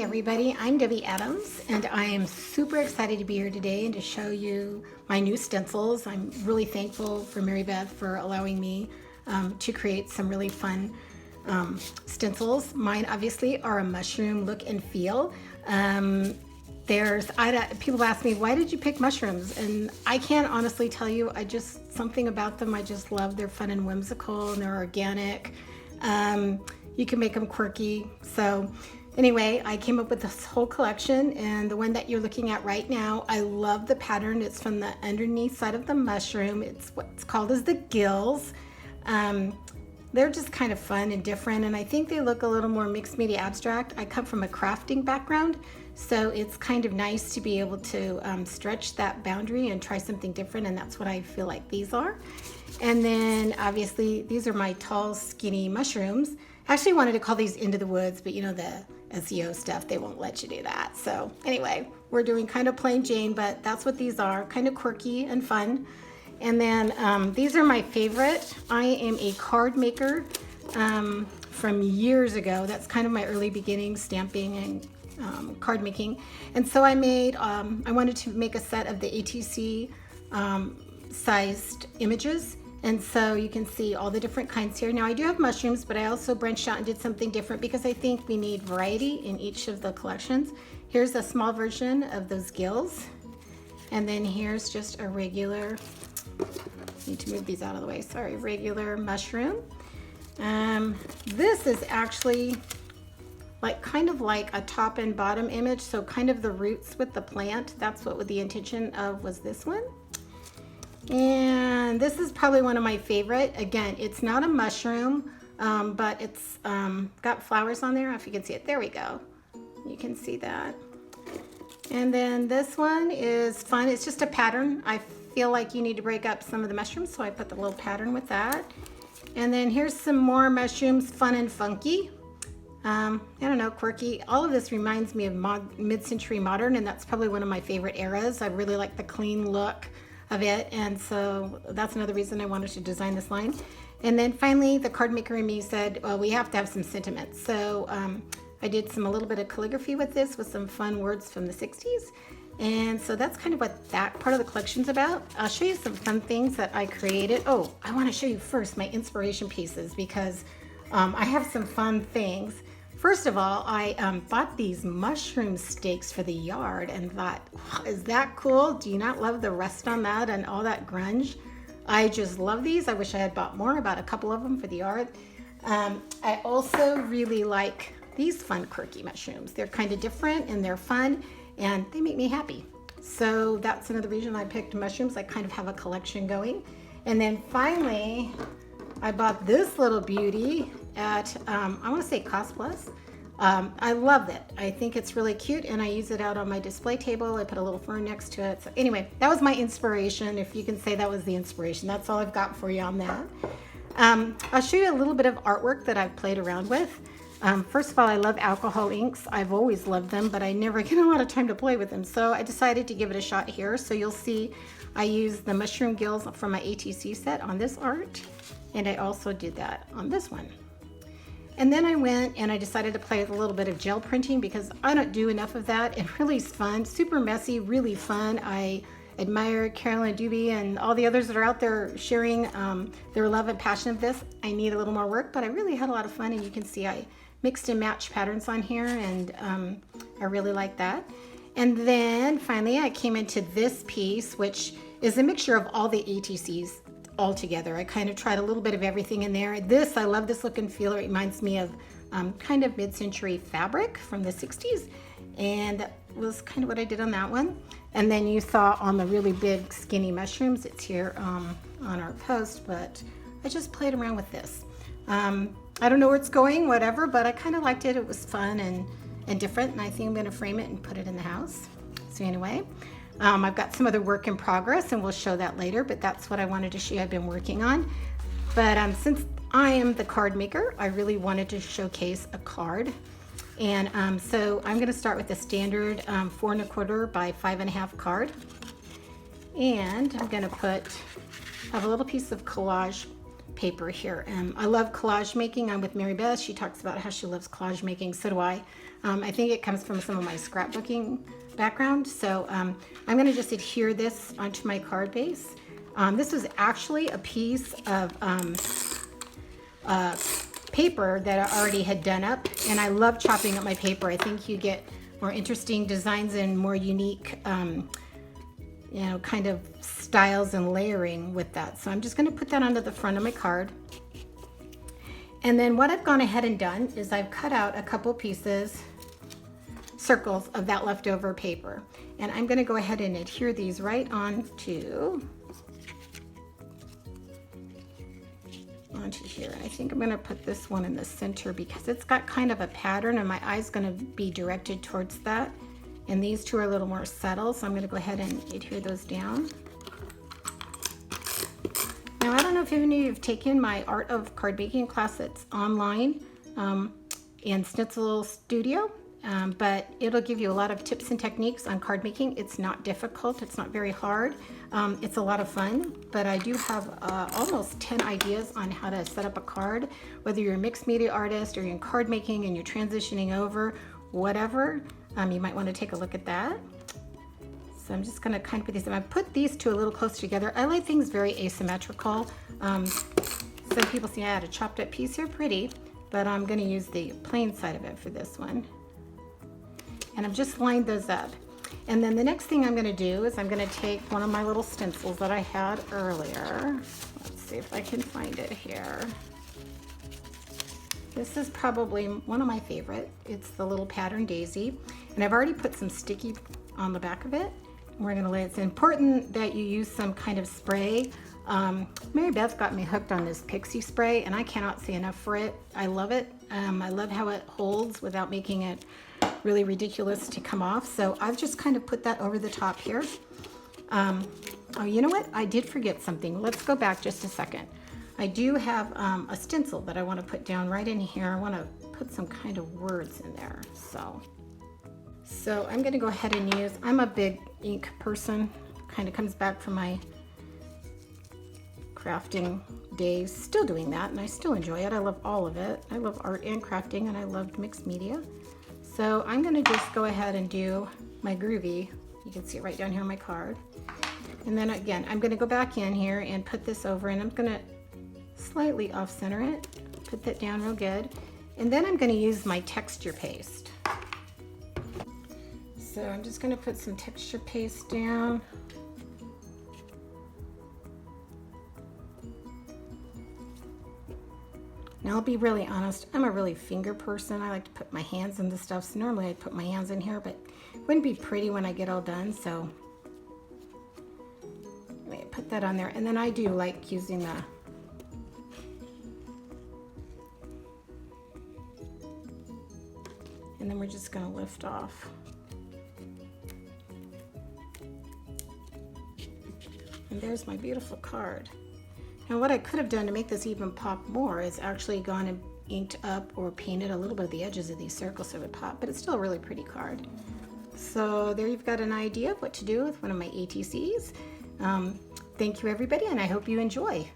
everybody, I'm Debbie Adams and I am super excited to be here today and to show you my new stencils. I'm really thankful for Mary Beth for allowing me to create some really fun stencils. Mine obviously are a mushroom look and feel. People ask me, why did you pick mushrooms? And I can't honestly tell you, something about them I just love. They're fun and whimsical and they're organic. You can make them quirky. So anyway, I came up with this whole collection, and the one that you're looking at right now, I love the pattern. It's from the underneath side of the mushroom. It's what's called as the gills. They're just kind of fun and different, and I think they look a little more mixed media abstract. I come from a crafting background, so it's kind of nice to be able to stretch that boundary and try something different, and that's what I feel like these are. And then obviously these are my tall, skinny mushrooms. I actually wanted to call these Into the Woods, but you know the SEO stuff, they won't let you do that. So anyway, we're doing kind of plain Jane, but that's what these are, kind of quirky and fun. And then these are my favorite. I am a card maker from years ago. That's kind of my early beginnings, stamping and card making. And so I wanted to make a set of the ATC sized images. And so you can see all the different kinds here. Now I do have mushrooms, but I also branched out and did something different because I think we need variety in each of the collections. Here's a small version of those gills. And then here's just a regular, need to move these out of the way, sorry, regular mushroom. This is actually kind of like a top and bottom image, so kind of the roots with the plant. That's what the intention of was this one. And this is probably one of my favorite. Again, it's not a mushroom, but it's got flowers on there. I don't know if you can see it. There we go. You can see that. And then this one is fun. It's just a pattern. I feel like you need to break up some of the mushrooms, so I put the little pattern with that. And then here's some more mushrooms, fun and funky. I don't know, quirky. All of this reminds me of mid-century modern, and that's probably one of my favorite eras. I really like the clean look of it, and so that's another reason I wanted to design this line. And then finally, the card maker in me said, well, we have to have some sentiment. So I did a little bit of calligraphy with this, with some fun words from the 60s. And so that's kind of what that part of the collection's about. I'll show you some fun things that I created. Oh, I want to show you first my inspiration pieces because I have some fun things. First of all, I bought these mushroom stakes for the yard and thought, is that cool? Do you not love the rust on that and all that grunge? I just love these. I wish I had bought more, about a couple of them for the yard. I also really like these fun, quirky mushrooms. They're kind of different and they're fun and they make me happy. So that's another reason I picked mushrooms. I kind of have a collection going. And then finally, I bought this little beauty at, I want to say Cost Plus. I love it. I think it's really cute and I use it out on my display table. I put a little fern next to it. So anyway, that was my inspiration. If you can say that was the inspiration, that's all I've got for you on that. I'll show you a little bit of artwork that I've played around with. First of all, I love alcohol inks. I've always loved them, but I never get a lot of time to play with them. So I decided to give it a shot here. So you'll see I used the mushroom gills from my ATC set on this art. And I also did that on this one. And then I went and I decided to play with a little bit of gel printing because I don't do enough of that. It really is fun, super messy, really fun. I admire Carolyn Debi and all the others that are out there sharing their love and passion of this. I need a little more work, but I really had a lot of fun, and you can see I mixed and matched patterns on here, and I really like that. And then finally I came into this piece, which is a mixture of all the ATCs all together. I kind of tried a little bit of everything in there. I love this look and feel. It reminds me of kind of mid-century fabric from the 60s, and that was kind of what I did on that one. And then you saw on the really big skinny mushrooms, it's here on our post, but I just played around with this. I don't know where it's going, whatever, but I kind of liked it. It was fun and different, and I think I'm going to frame it and put it in the house. So anyway, I've got some other work in progress, and we'll show that later, but that's what I wanted to show you I've been working on. But since I am the card maker, I really wanted to showcase a card. And so I'm going to start with a standard 4 1/4 by 5 1/2 card. And I'm going to have a little piece of collage paper here. I love collage making. I'm with Mary Beth. She talks about how she loves collage making. So do I. I think it comes from some of my scrapbooking background. So I'm going to just adhere this onto my card base. This was actually a piece of paper that I already had done up, and I love chopping up my paper. I think you get more interesting designs and more unique you know, kind of styles and layering with that. So I'm just going to put that onto the front of my card. And then what I've gone ahead and done is I've cut out a couple pieces, circles of that leftover paper. And I'm going to go ahead and adhere these right onto here. I think I'm going to put this one in the center because it's got kind of a pattern and my eye's going to be directed towards that. And these two are a little more subtle, so I'm going to go ahead and adhere those down. Now, I don't know if any of you have taken my Art of Card Baking class that's online in Stencil Studio, but it'll give you a lot of tips and techniques on card making. It's not difficult. It's not very hard. It's a lot of fun, but I do have almost 10 ideas on how to set up a card, whether you're a mixed media artist or you're in card making and you're transitioning over, whatever. You might want to take a look at that. So I'm just going to kind of put these, I put these two a little closer together. I like things very asymmetrical. Some people say I had a chopped up piece here, pretty, but I'm going to use the plain side of it for this one. And I've just lined those up. And then the next thing I'm going to do is I'm going to take one of my little stencils that I had earlier. Let's see if I can find it here. This is probably one of my favorite. It's the little pattern daisy. And I've already put some sticky on the back of it. We're going to lay it. It's important that you use some kind of spray. Mary Beth got me hooked on this pixie spray and I cannot say enough for it. I love it. I love how it holds without making it really ridiculous to come off. So I've just kind of put that over the top here. Oh, you know what? I did forget something. Let's go back just a second. I do have a stencil that I want to put down right in here. I want to put some kind of words in there. So I'm going to go ahead and use, I'm a big ink person, kind of comes back from my crafting days, still doing that, and I still enjoy it. I love all of it. I love art and crafting, and I loved mixed media. So I'm going to just go ahead and do my groovy. You can see it right down here on my card. And then again, I'm going to go back in here and put this over, and I'm going to slightly off center it, put that down real good. And then I'm going to use my texture paste. So I'm just going to put some texture paste down. Now I'll be really honest, I'm a really finger person. I like to put my hands in the stuff. So normally I'd put my hands in here, but it wouldn't be pretty when I get all done. So anyway, put that on there. And then I do like using the and then we're just going to lift off. And there's my beautiful card. Now what I could have done to make this even pop more is actually gone and inked up or painted a little bit of the edges of these circles so it would pop, but it's still a really pretty card. So there you've got an idea of what to do with one of my ATCs. Thank you everybody, and I hope you enjoy.